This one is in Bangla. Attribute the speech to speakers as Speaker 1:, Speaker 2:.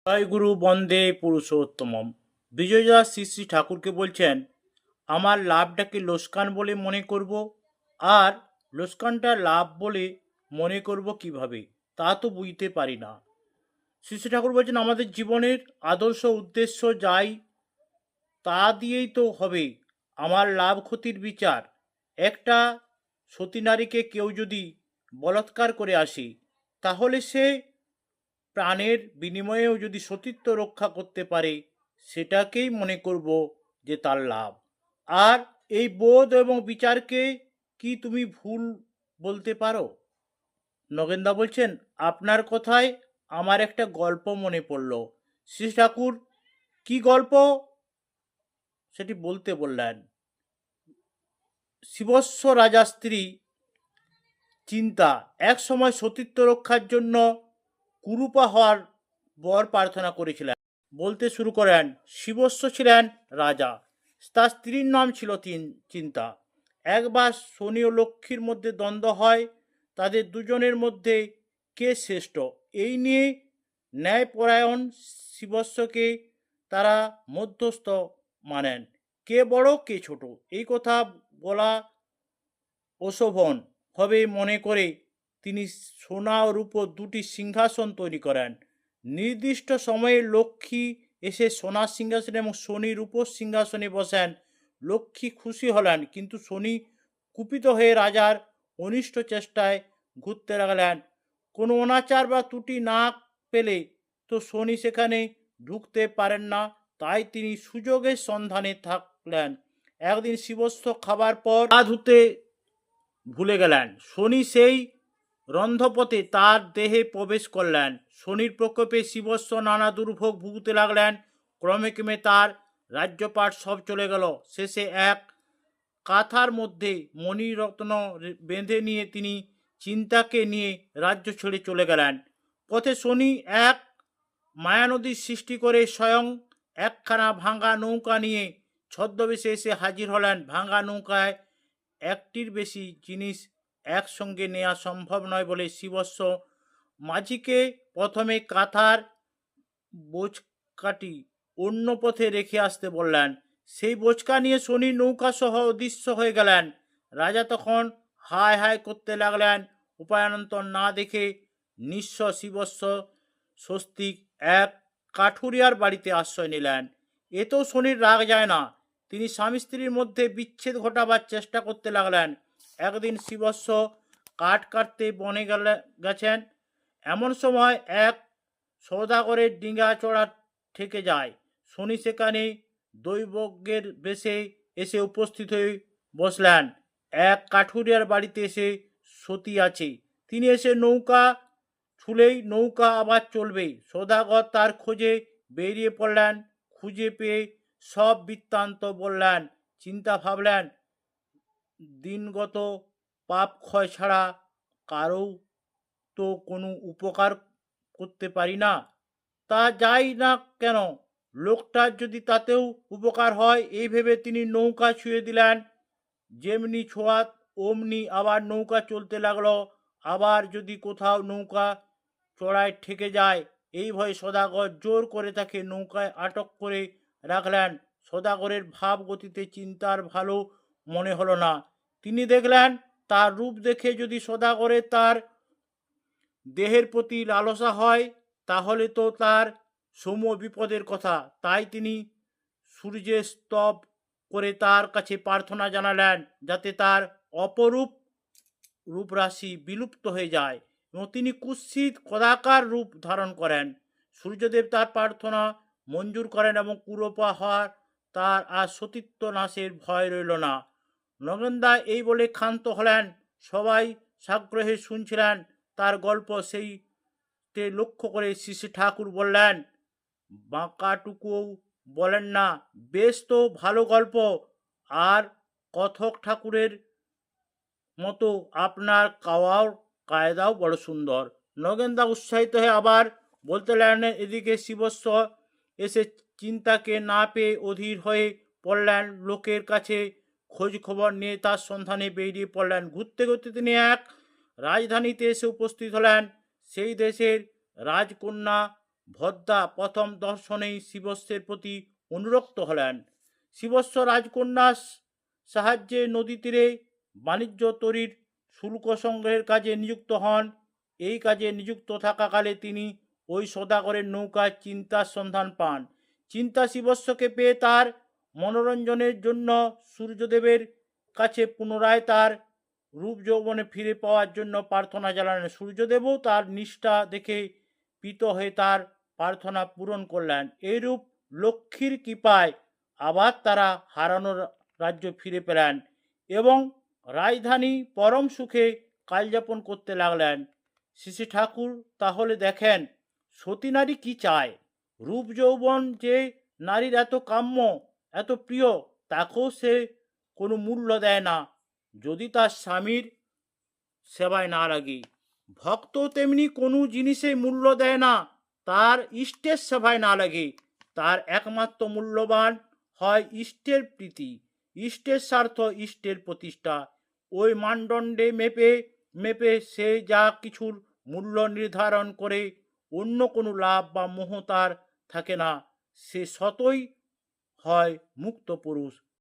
Speaker 1: জয় গুরু বন্দে পুরুষোত্তমম। বিজয়দাস শ্রী শ্রী ঠাকুরকে বলছেন, আমার লাভটাকে লোসকান বলে মনে করব, আর লোসকানটা লাভ বলে মনে করব কিভাবে, তা তো বুঝতে পারি না। শ্রী শ্রী ঠাকুর বলছেন, আমাদের জীবনের আদর্শ উদ্দেশ্য যাই তা দিয়েই তো হবে আমার লাভ ক্ষতির বিচার। একটা সতী নারীকে কেউ যদি বলাৎকার করে আসে, তাহলে সে প্রাণের বিনিময়েও যদি সতীত্ব রক্ষা করতে পারে, সেটাকেই মনে করব যে তার লাভ। আর এই বোধ এবং বিচারকে কি তুমি ভুল বলতে পারো? নগেনদা বলছেন, আপনার কথায় আমার একটা গল্প মনে পড়ল। শ্রী ঠাকুর কি গল্প সেটি বলতে বললেন। শিবস্ব রাজা স্ত্রী চিন্তা এক সময় সতীত্ব রক্ষার জন্য কুরূপা হওয়ার বর প্রার্থনা করেছিলেন। বলতে শুরু করেন, শিবস্ব ছিলেন রাজা, তার স্ত্রীর নাম ছিল চিন্তা। একবার শনি ও লক্ষ্মীর মধ্যে দ্বন্দ্ব হয়, তাদের দুজনের মধ্যে কে শ্রেষ্ঠ এই নিয়ে ন্যায়পরায়ণ শিবস্বকে তারা মধ্যস্থ মানেন। কে বড় কে ছোট এই কথা বলা অশোভন হবে মনে করে তিনি সোনা ও রূপোর দুটি সিংহাসন তৈরি করেন। নির্দিষ্ট সময়ে লক্ষ্মী এসে সোনার সিংহাসনে এবং শনি রূপোর সিংহাসনে বসেন। লক্ষ্মী খুশি হলেন, কিন্তু শনি কুপিত হয়ে রাজার অনিষ্ট চেষ্টায় ঘুরতে লাগলেন। কোনো অনাচার বা ত্রুটি না পেলে তো শনি সেখানে ঢুকতে পারেন না, তাই তিনি সুযোগের সন্ধানে থাকলেন। একদিন শিবস্ব খাবার পর গা ধুতে ভুলে গেলেন। শনি সেই রন্ধপথে তার দেহে প্রবেশ করলেন। শনির প্রকোপে শিবস্ব নানা দুর্ভোগ ভুগতে লাগলেন। ক্রমে ক্রমে তার রাজ্যপাট সব চলে গেল। শেষে এক কাঁথার মধ্যে মণিরত্ন বেঁধে নিয়ে তিনি চিন্তাকে নিয়ে রাজ্য ছেড়ে চলে গেলেন। পথে শনি এক মায়ানদীর সৃষ্টি করে স্বয়ং একখানা ভাঙা নৌকা নিয়ে ছদ্মবেশে এসে হাজির হলেন। ভাঙা নৌকায় একটির বেশি জিনিস একসঙ্গে নেওয়া সম্ভব নয় বলে শিবস্ব মাঝিকে প্রথমে কাঁথার বোঝকাটি অন্য পথে রেখে আসতে বললেন। সেই বোঝকা নিয়ে শনি নৌকা সহ অদৃশ্য হয়ে গেলেন। রাজা তখন হায় হায় করতে লাগলেন। উপায়ান্তর না দেখে নিঃস্ব শিবস্ব স্বস্তিক এক কাঠুরিয়ার বাড়িতে আশ্রয় নিলেন। এতেও শনির রাগ যায় না। তিনি স্বামী স্ত্রীর মধ্যে বিচ্ছেদ ঘটাবার চেষ্টা করতে লাগলেন। একদিন শিবস্ব কাঠ কাটতে বনে গেছেন। এমন সময় এক সওদাগরের ডিঙা চড়া ঠেকে যায়। শনি সেখানে দৈবজ্ঞের বেশে এসে উপস্থিত হয়ে বসলেন। এক কাঠুরিয়ার বাড়িতে এসে সতী আছে। তিনি এসে নৌকা ছুলেই নৌকা আবার চলবে। সওদাগর তার খোঁজে বেরিয়ে পড়লেন। খুঁজে পেয়ে সব বৃত্তান্ত বললেন। চিন্তা ভাবলেন, দিনগত পাপ ক্ষয় ছাড়া কারও তো কোনো উপকার করতে পারি না। তা যাই না কেন, লোকটার যদি তাতেও উপকার হয় এই ভেবে তিনি নৌকা ছুঁয়ে দিলেন। যেমনি ছোঁয়া অমনি আবার নৌকা চলতে লাগলো। আবার যদি কোথাও নৌকা চড়ায় ঠেকে যায় এই ভয়ে সদাগর জোর করে তাকে নৌকায় আটক করে রাখলেন। সদাগরের ভাব গতিতে চিন্তার ভালো মনে হলো না। তিনি দেখলেন, তার রূপ দেখে যদি সদাগরের তার দেহের প্রতি লালসা হয়, তাহলে তো তার সম বিপদের কথা। তাই তিনি সূর্যের স্তব করে তার কাছে প্রার্থনা জানালেন, যাতে তার অপরূপ রূপরাশি বিলুপ্ত হয়ে যায় এবং তিনি কুৎসিত কদাকার রূপ ধারণ করেন। সূর্যদেব তার প্রার্থনা মঞ্জুর করেন এবং কুরূপা হওয়ার তার আর সতীত্ব নাশের ভয় রইল না। নগেনদা এই বলে ক্ষান্ত হলেন। সবাই সাগ্রহে শুনছিলেন তার গল্প। সেইতে লক্ষ্য করে শ্রী শ্রী ঠাকুর বললেন, বাঁকাটুকুও বলেন না, বেশ তো ভালো গল্প। আর কথক ঠাকুরের মতো আপনার কাওয়ার কায়দাও বড় সুন্দর। নগেনদা উৎসাহিত হয়ে আবার বলতে লাগলেন। এদিকে শিবস্ব এসে চিন্তাকে না পেয়ে অধীর হয়ে পড়লেন। লোকের কাছে খোঁজ খবর নিয়ে তার সন্ধানে বেরিয়ে পড়লেন। ঘুরতে ঘুরতে তিনি এক রাজধানীতে এসে উপস্থিত হলেন। সেই দেশের রাজকন্যা ভদ্রা প্রথম দর্শনেই শিবস্যের প্রতি অনুরক্ত হলেন। শিবস্য রাজকন্যার সাহায্যে নদী তীরে বাণিজ্য তরীর শুল্ক সংগ্রহের কাজে নিযুক্ত হন। এই কাজে নিযুক্ত থাকাকালে তিনি ওই সদাগরের নৌকায় চিন্তার সন্ধান পান। চিন্তা শিবস্যকে পেয়ে তার মনোরঞ্জনের জন্য সূর্যদেবের কাছে পুনরায় তার রূপ যৌবনে ফিরে পাওয়ার জন্য প্রার্থনা জানালেন। সূর্যদেবও তার নিষ্ঠা দেখে প্রীত হয়ে তার প্রার্থনা পূরণ করলেন। এইরূপ লক্ষ্মীর কৃপায় আবার তারা হারানোর রাজ্য ফিরে পেলেন এবং রাজধানী পরম সুখে কালযাপন করতে লাগলেন। শ্রী ঠাকুর তাহলে দেখেন সতী নারী কি চায়। রূপ যৌবন যে নারীর এত কাম্য, এত প্রিয়, তাকেও সে কোনো মূল্য দেয় না যদি তার স্বামীর সেবায় না লাগে। ভক্ত তেমনি কোনো জিনিসে মূল্য দেয় না তার ইষ্টের সেবায় না লাগে। তার একমাত্র মূল্যবান হয় ইষ্টের প্রীতি, ইষ্টের স্বার্থ, ইষ্টের প্রতিষ্ঠা। ওই মানদণ্ডে মেপে মেপে সে যা কিছুর মূল্য নির্ধারণ করে, অন্য কোনো লাভ বা মোহ তার থাকে না। সে সতই হয় মুক্ত পুরুষ।